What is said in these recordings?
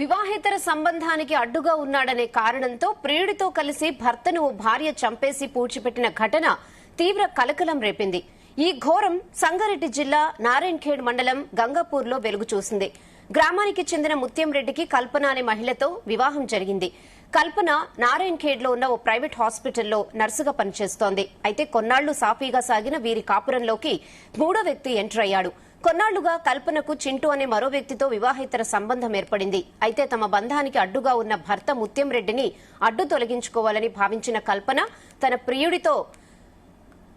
వివాహేతర సంబంధానికి అడ్డుగా ఉన్నాడనే కారణంతో ప్రియుడితో కలిసి భర్తను ఓ భార్య చంపేసి పూడ్చిపెట్టిన ఘటన తీవ్ర కలకలం రేపింది. ఈ ఘోరం సంగారెడ్డి జిల్లా నారాయణఖేడ్ మండలం గంగాపూర్లో వెలుగు చూసింది. గ్రామానికి చెందిన ముత్యం రెడ్డికి కల్పన అనే మహిళతో వివాహం జరిగింది. కల్పన నారాయణఖేడ్లో ఉన్న ఓ ప్రైవేట్ హాస్పిటల్లో నర్సుగా పనిచేస్తోంది. అయితే కొన్నాళ్లు సాఫీగా సాగిన వీరి కాపురంలోకి మూడో వ్యక్తి ఎంటర్ అయ్యాడు. కొన్నాళ్లుగా కల్పనకు చింటూ అనే మరో వ్యక్తితో వివాహేతర సంబంధం ఏర్పడింది. అయితే తమ బంధానికి అడ్డుగా ఉన్న భర్త ముత్యం రెడ్డిని అడ్డు తొలగించుకోవాలని భావించిన కల్పన తన ప్రియుడితో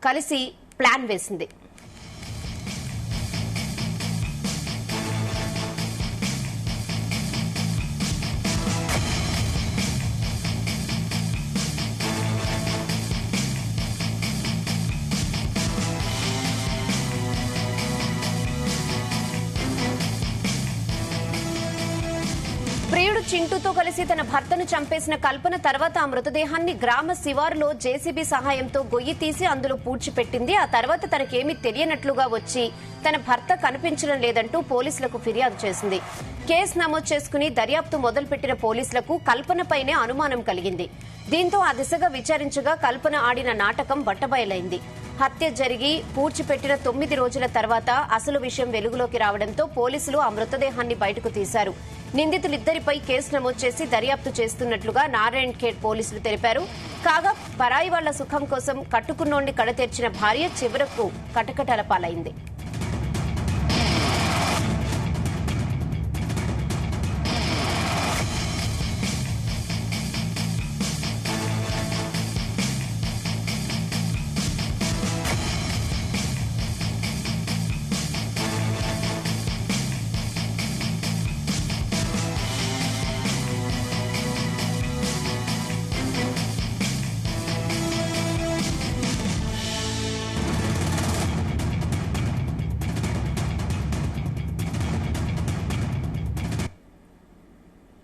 కలిసి ప్లాన్ వేసింది. ప్రియుడు చింటూతో కలిసి తన భర్తను చంపేసిన కల్పన తర్వాత ఆ మృతదేహాన్ని గ్రామ శివారులో జేసీబీ సహాయంతో గొయ్యి తీసి అందులో పూడ్చిపెట్టింది. ఆ తర్వాత తనకేమీ తెలియనట్లుగా వచ్చి తన భర్త కనిపించడం లేదంటూ పోలీసులకు ఫిర్యాదు చేసింది. కేసు నమోదు చేసుకుని దర్యాప్తు మొదలుపెట్టిన పోలీసులకు కల్పనపైనే అనుమానం కలిగింది. దీంతో ఆ దిశగా విచారించగా కల్పన ఆడిన నాటకం బట్టబయలైంది. హత్య జరిగి పూడ్చిపెట్టిన 9 రోజుల తర్వాత అసలు విషయం వెలుగులోకి రావడంతో పోలీసులు ఆ మృతదేహాన్ని బయటకు తీశారు. నిందితులిద్దరిపై కేసు నమోదు చేసి దర్యాప్తు చేస్తున్నట్లుగా నారాయణఖేడ్ పోలీసులు తెలిపారు. కాగా పరాయి వాళ్ల సుఖం కోసం కట్టుకున్నోండి కడతెర్చిన భార్య చివరకు కటకటాల పాలైంది.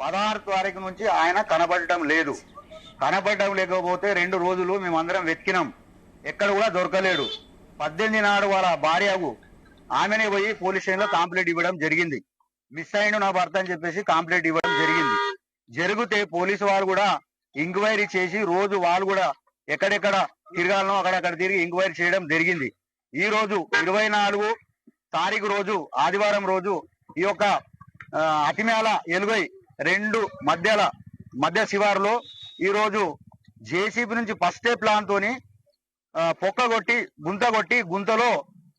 పదహారు తారీఖు నుంచి ఆయన కనబడటం లేదు. కనబడటం లేకపోతే 2 రోజులు మేమందరం వెతికినాం, ఎక్కడ కూడా దొరకలేడు. 18 నాడు వాళ్ళ భార్యకు ఆమెనే పోయి పోలీస్ స్టేషన్ లో కంప్లైంట్ ఇవ్వడం జరిగింది. మిస్ అయ్యిండు నా భర్త అని చెప్పేసి కంప్లైంట్ ఇవ్వడం జరిగింది. జరిగితే పోలీసు వాళ్ళు కూడా ఎంక్వైరీ చేసి రోజు వాళ్ళు కూడా ఎక్కడెక్కడ తిరగాలనో అక్కడక్కడ తిరిగి ఎంక్వైరీ చేయడం జరిగింది. ఈ రోజు 24 తారీఖు రోజు ఆదివారం రోజు ఈ యొక్క అతిమేల ఎలుగై 2 మధ్య శివారులో ఈ రోజు జేసీబీ నుంచి ఫస్ట్ ప్లాన్ తోని పొక్క కొట్టి గుంతలో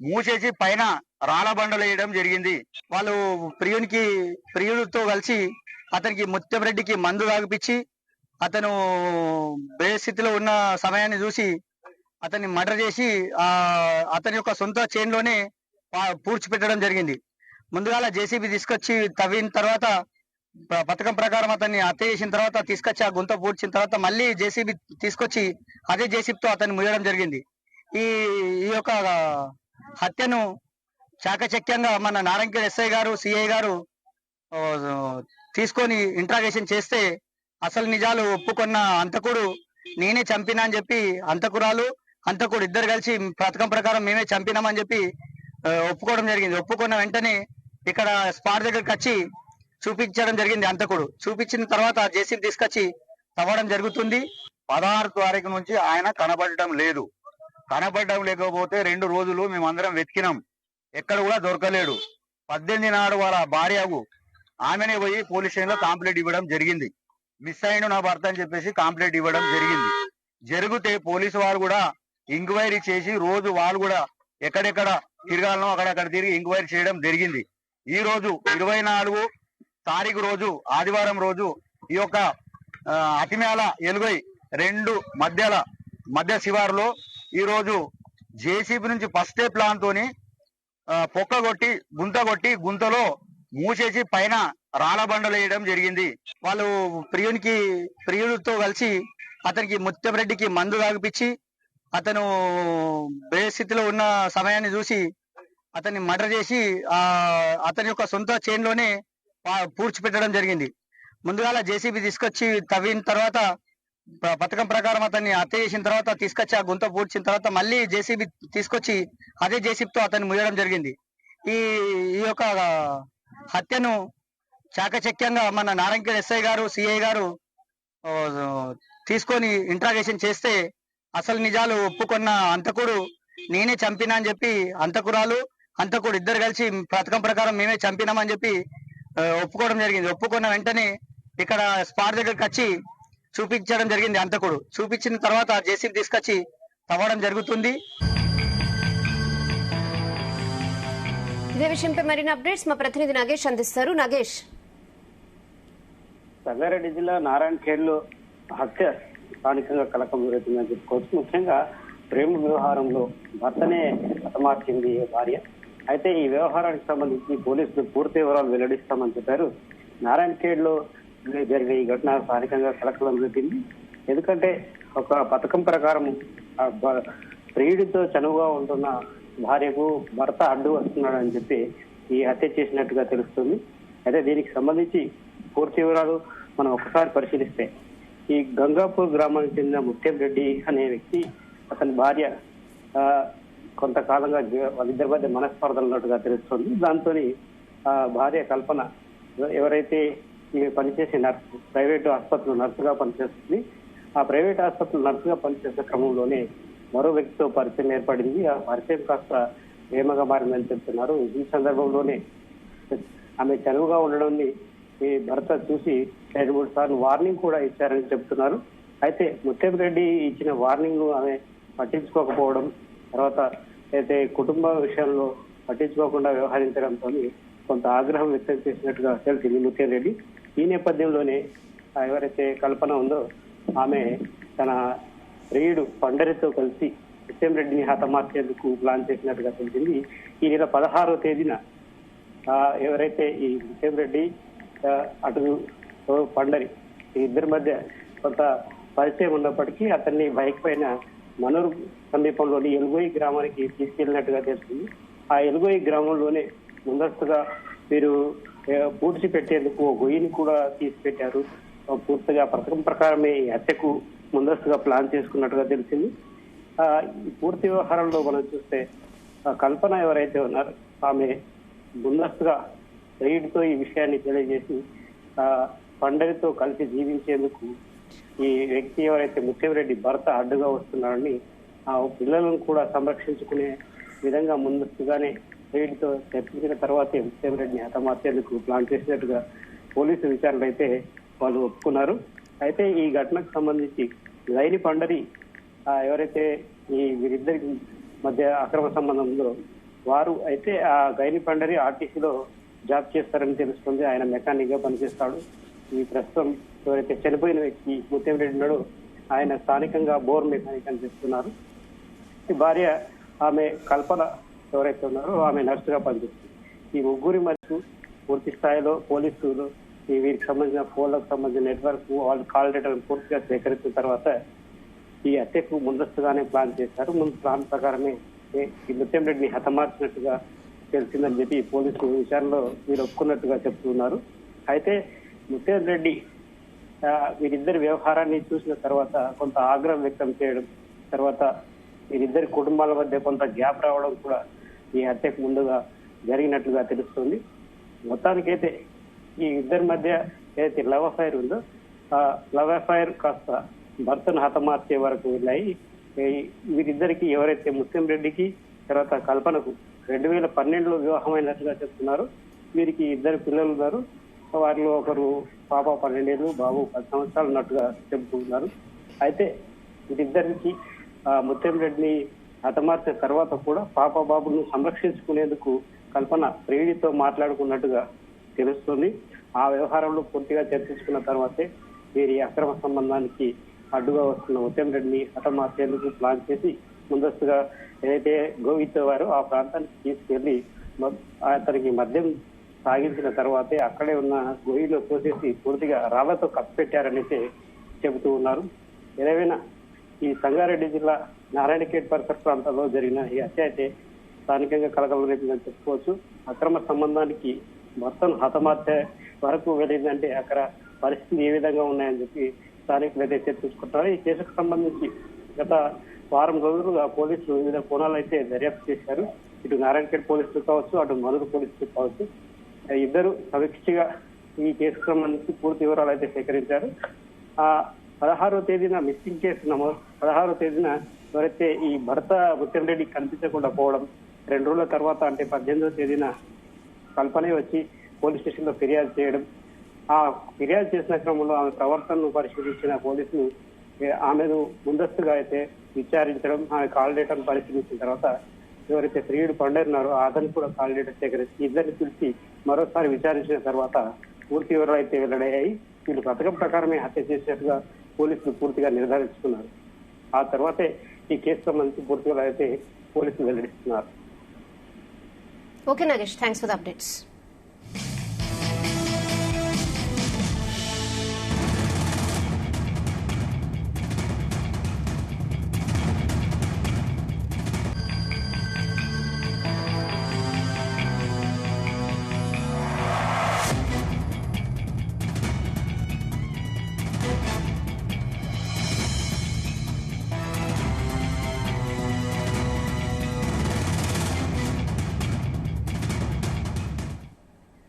మూసేసి పైన రాళ్ళ బండలు వేయడం జరిగింది. వాళ్ళు ప్రియుడితో కలిసి అతనికి ముత్యం రెడ్డికి మందు తాగిపించి అతను బేస్థితిలో ఉన్న సమయాన్ని చూసి అతన్ని మర్డర్ చేసి అతని యొక్క సొంత చేన్లోనే పూడ్చిపెట్టడం జరిగింది. ముందుగా జేసీబీ తీసుకొచ్చి తవ్విన తర్వాత పథకం ప్రకారం అతన్ని హత్య చేసిన తర్వాత తీసుకొచ్చి ఆ గుంత పూడ్చిన తర్వాత మళ్ళీ జేసీబీ తీసుకొచ్చి అదే జేసీబీతో అతన్ని ముయ్యడం జరిగింది. ఈ యొక్క హత్యను చాకచక్యంగా మన నారాయణఖేడ్ ఎస్ఐ గారు సిఐ గారు తీసుకొని ఇంట్రాగేషన్ చేస్తే అసలు నిజాలు ఒప్పుకున్న అంతకుడు నేనే చంపినా అని చెప్పి అంతకుడు ఇద్దరు కలిసి పథకం ప్రకారం మేమే చంపినామని చెప్పి ఒప్పుకోవడం జరిగింది. ఒప్పుకున్న వెంటనే ఇక్కడ స్పాట్ దగ్గరికి వచ్చి చూపించడం జరిగింది. అంతకుడు చూపించిన తర్వాత జేసీబీ తీసుకొచ్చి తవ్వడం జరుగుతుంది. 16 తారీఖు నుంచి ఆయన కనబడటం లేదు. కనబడటం లేకపోతే 2 రోజులు మేమందరం వెతికినాం, ఎక్కడ కూడా దొరకలేడు. 18 నాడు వాళ్ళ భార్యకు ఆమెనే పోయి పోలీస్ స్టేషన్ లో కంప్లైంట్ ఇవ్వడం జరిగింది. మిస్ అయ్యిండు నా భర్త అని చెప్పేసి కంప్లైంట్ ఇవ్వడం జరిగింది. జరిగితే పోలీసు వాళ్ళు కూడా ఎంక్వైరీ చేసి రోజు వాళ్ళు కూడా ఎక్కడెక్కడ తిరగాలనో అక్కడక్కడ తిరిగి ఎంక్వైరీ చేయడం జరిగింది. ఈ రోజు 24 తారీఖు రోజు ఆదివారం రోజు ఈ యొక్క అతిమేల ఎలుగై 2 మధ్య శివారులో ఈ రోజు జేసీబీ నుంచి ఫస్ట్ ప్లాన్ తోని పొక్క కొట్టి గుంతలో మూసేసి పైన రాళ్ళ బండలు వేయడం జరిగింది. వాళ్ళు ప్రియుడితో కలిసి అతనికి ముత్యం రెడ్డికి మందు తాగిపించి అతను బేస్థితిలో ఉన్న సమయాన్ని చూసి అతన్ని మర్డర్ చేసి అతని యొక్క సొంత చేన్లోనే పూడ్చిపెట్టడం జరిగింది. ముందుగా జేసీబీ తీసుకొచ్చి తవ్విన తర్వాత పథకం ప్రకారం అతన్ని హత్య చేసిన తర్వాత తీసుకొచ్చి ఆ గుంత పూడ్చిన తర్వాత మళ్ళీ జేసీబీ తీసుకొచ్చి అదే జేసీబీతో అతన్ని ముయ్యడం జరిగింది. ఈ యొక్క హత్యను చాకచక్యంగా మన నారాయణఖేడ్ ఎస్ఐ గారు సిఐ గారు ఆ, తీసుకొని ఇంట్రాగేషన్ చేస్తే అసలు నిజాలు ఒప్పుకున్న అంతకుడు నేనే చంపినా అని చెప్పి అంతకురాలు అంతకుడు ఇద్దరు కలిసి పథకం ప్రకారం మేమే చంపినామని చెప్పి ఒప్పుకోవడం జరిగింది. ఒప్పుకున్న వెంటనే ఇక్కడ స్పాట్ దగ్గరికి వచ్చి చూపించడం జరిగింది. అంతకుడు చూపించిన తర్వాత జేసీబీ తీసుకొచ్చి తవ్వడం జరుగుతుంది. ఇదే విషయంపై మరిన్ని అప్డేట్స్ మా ప్రతినిధి నాగేష్ అందిస్తారు. నాగేష్, సంగారెడ్డి జిల్లా నారాయణఖేడ్ లో హత్య స్థానికంగా కలకం జరుగుతుందని చెప్పుకోవచ్చు. ముఖ్యంగా ప్రేమ వ్యవహారంలో భర్తనే హతమార్చింది భార్య. అయితే ఈ వ్యవహారానికి సంబంధించి పోలీసులు పూర్తి వివరాలు వెల్లడిస్తామని చెప్పారు. నారాయణఖేడ్ లో జరిగిన ఈ ఘటన స్థానికంగా కలకలం రేపింది. ఎందుకంటే ఒక పథకం ప్రకారం ప్రియుడితో చనువుగా ఉంటున్న భార్యకు భర్త అడ్డు వస్తున్నాడని చెప్పి ఈ హత్య చేసినట్టుగా తెలుస్తుంది. అయితే దీనికి సంబంధించి పూర్తి వివరాలు మనం ఒకసారి పరిశీలిస్తే ఈ గంగాపూర్ గ్రామానికి చెందిన ముత్యం రెడ్డి అనే వ్యక్తి అతని భార్య కొంతకాలంగా వాళ్ళిద్దరి మధ్య మనస్పర్ధలు ఉన్నట్టుగా తెలుస్తుంది. దాంతో భార్య కల్పన ఎవరైతే ఈమె పనిచేసే నర్సు, ప్రైవేటు ఆసుపత్రిలో నర్సుగా పనిచేస్తుంది, ఆ ప్రైవేట్ ఆసుపత్రిలో నర్సుగా పనిచేసే క్రమంలోనే మరో వ్యక్తితో పరిచయం ఏర్పడింది. ఆ పరిచయం కాస్త ప్రేమగా మారిందని చెప్తున్నారు. ఈ సందర్భంలోనే ఆమె చనువుగా ఉండడాన్ని ఈ భర్త చూసి 2-3 సార్లు వార్నింగ్ కూడా ఇచ్చారని చెప్తున్నారు. అయితే ముత్యం రెడ్డి ఇచ్చిన వార్నింగ్ ఆమె పట్టించుకోకపోవడం, తర్వాత అయితే కుటుంబ విషయంలో పట్టించుకోకుండా వ్యవహరించడంతో కొంత ఆగ్రహం వ్యక్తం చేసినట్టుగా తెలిసింది ముత్యం రెడ్డి. ఈ నేపథ్యంలోనే ఎవరైతే కల్పన ఉందో ఆమె తన ప్రియుడు పండరితో కలిసి ముత్యం రెడ్డిని హతమార్చేందుకు ప్లాన్ చేసినట్టుగా తెలిసింది. ఈ నెల 16వ తేదీన ఎవరైతే ఈ ముత్యం రెడ్డి అటు పండరి ఈ ఇద్దరి మధ్య కొంత పరిచయం ఉన్నప్పటికీ అతన్ని బైక్ పైన మనూరు సమీపంలోని ఎలుగోయి గ్రామానికి తీసుకెళ్లినట్టుగా తెలుస్తుంది. ఆ ఎలుగోయి గ్రామంలోనే ముందస్తుగా వీరు పూడ్చి పెట్టేందుకు గొయ్యిని కూడా తీసి పెట్టారు. పూర్తిగా పథకం ప్రకారమే ఈ హత్యకు ముందస్తుగా ప్లాన్ చేసుకున్నట్టుగా తెలిసింది. ఈ పూర్తి వ్యవహారంలో మనం చూస్తే కల్పన ఎవరైతే ఉన్నారో ఆమె ముందస్తుగా రైడ్తో ఈ విషయాన్ని తెలియజేసి పండరితో కలిసి జీవించేందుకు ఈ వ్యక్తి ఎవరైతే ముత్యం రెడ్డి భర్త అడ్డుగా వస్తున్నారని ఆ పిల్లలను కూడా సంరక్షించుకునే విధంగా ముందస్తుగానే రైడ్తో చర్చించిన తర్వాతే ముత్యం రెడ్డిని హతమార్చేందుకు ప్లాన్ చేసినట్టుగా పోలీసు విచారణ అయితే వాళ్ళు ఒప్పుకున్నారు. అయితే ఈ ఘటనకు సంబంధించి గైని పండరి ఎవరైతే ఈ వీరిద్దరి మధ్య అక్రమ సంబంధం ఉందో వారు అయితే ఆ గైని పండరి ఆర్టీసీలో జాబ్ చేస్తారని తెలుస్తుంది. ఆయన మెకానిక్ గా పనిచేస్తాడు. ఈ ప్రస్తుతం ఎవరైతే చనిపోయిన వ్యక్తి ముత్యం రెడ్డి ఉన్నాడో ఆయన స్థానికంగా బోర్ మెకానిక్ అని చెప్తున్నారు. ఈ భార్య ఆమె కల్పన ఎవరైతే ఉన్నారో ఆమె నర్సుగా పనిచేస్తుంది. ఈ ముగ్గురి మధ్య పూర్తి స్థాయిలో పోలీసులు ఈ వీరికి సంబంధించిన ఫోన్లకు సంబంధించిన నెట్వర్క్ వాళ్ళు కాల్ డేటాను పూర్తిగా సేకరించిన తర్వాత ఈ హత్యకు ముందస్తుగానే ప్లాన్ చేశారు. ముందు ప్లాన్ ప్రకారమే ఈ ముత్యం రెడ్డిని హతమార్చినట్టుగా తెలిసిందని చెప్పి పోలీసులు విచారణలో వీరు ఒప్పుకున్నట్టుగా చెప్తున్నారు. అయితే ముత్యం రెడ్డి వీరిద్దరి వ్యవహారాన్ని చూసిన తర్వాత కొంత ఆగ్రహం వ్యక్తం చేయడం, తర్వాత వీరిద్దరి కుటుంబాల మధ్య కొంత గ్యాప్ రావడం కూడా ఈ హత్యకు ముందుగా జరిగినట్లుగా తెలుస్తుంది. మొత్తానికైతే ఈ ఇద్దరి మధ్య ఏదైతే లవ్ అఫైర్ ఉందో ఆ లవ్ అఫైర్ కాస్త భర్తను హతమార్చే వరకు వెళ్ళాయి. వీరిద్దరికి ఎవరైతే ముత్యం రెడ్డికి తర్వాత కల్పనకు 2012లో వివాహమైనట్లుగా చెప్తున్నారు. వీరికి 2 పిల్లలు ఉన్నారు. వారిలో ఒకరు పాప 12 ఏళ్ళు, బాబు 10 సంవత్సరాలు ఉన్నట్టుగా చెబుతున్నారు. అయితే వీరిద్దరికి ముత్యం రెడ్డిని హతమార్చిన తర్వాత కూడా పాప బాబును సంరక్షించుకునేందుకు కల్పన ప్రియుడితో మాట్లాడుకున్నట్టుగా తెలుస్తుంది. ఆ వ్యవహారంలో పూర్తిగా చర్చించుకున్న తర్వాతే వీరి అక్రమ సంబంధానికి అడ్డుగా వస్తున్న ముత్యం రెడ్డిని హతమార్చేందుకు ప్లాన్ చేసి ముందస్తుగా ఏదైతే గోవిచ్చేవారో ఆ ప్రాంతానికి తీసుకెళ్లి అతనికి మద్యం సాగించిన తర్వాతే అక్కడే ఉన్న గోయిలో తోసేసి పూర్తిగా రాళ్లతో కప్పిపెట్టారనైతే చెబుతూ ఉన్నారు. ఏదైనా ఈ సంగారెడ్డి జిల్లా నారాయణఖేడ్ పరిసర ప్రాంతాల్లో జరిగిన ఈ హత్య అయితే స్థానికంగా కలకలం రేపిందని చెప్పుకోవచ్చు. అక్రమ సంబంధానికి భర్తను హతమార్చే వరకు వెళ్ళిందంటే అక్కడ పరిస్థితులు ఏ విధంగా ఉన్నాయని చెప్పి స్థానికులు అయితే చర్చించుకుంటున్నారు. ఈ కేసుకు సంబంధించి గత వారం రోజులుగా పోలీసులు వివిధ కోణాలు అయితే దర్యాప్తు చేశారు. ఇటు నారాయణఖేడ్ పోలీసులు కావచ్చు, అటు మనూరు పోలీసులు కావచ్చు. ఇద్దరు సమీక్షగా ఈ కేసుకు సంబంధించి పూర్తి వివరాలు అయితే సేకరించారు. ఆ 16వ తేదీన మిస్సింగ్ కేసు నమోదు, 16వ తేదీన ఎవరైతే ఈ భర్త ముత్యం రెడ్డి కనిపించకుండా పోవడం, 2 రోజుల తర్వాత అంటే 18వ తేదీన కల్పనే వచ్చి పోలీస్ స్టేషన్ లో ఫిర్యాదు చేయడం, ఆ ఫిర్యాదు చేసిన క్రమంలో ఆమె ప్రవర్తనను పరిశీలించిన పోలీసులు ఆమెను ముందస్తుగా అయితే విచారించడం, ఆమె కాల్ డేటాను పరిశీలించిన తర్వాత ఎవరైతే ప్రియుడు పండున్నారో అతను కూడా కాల్ డేటా సేకరించి ఇద్దరిని పిలిచి మరోసారి విచారించిన తర్వాత పూర్తి వివరాలు అయితే వెల్లడయ్యాయి. వీళ్ళు పథకం ప్రకారమే హత్య చేసినట్టుగా పోలీసులు పూర్తిగా నిర్ధారించుకున్నారు. ఆ తర్వాతే ఈ కేసు సంబంధించి పూర్తి వివరాలు అయితే పోలీసులు వెల్లడిస్తున్నారు. Okay Nagesh, thanks for the updates.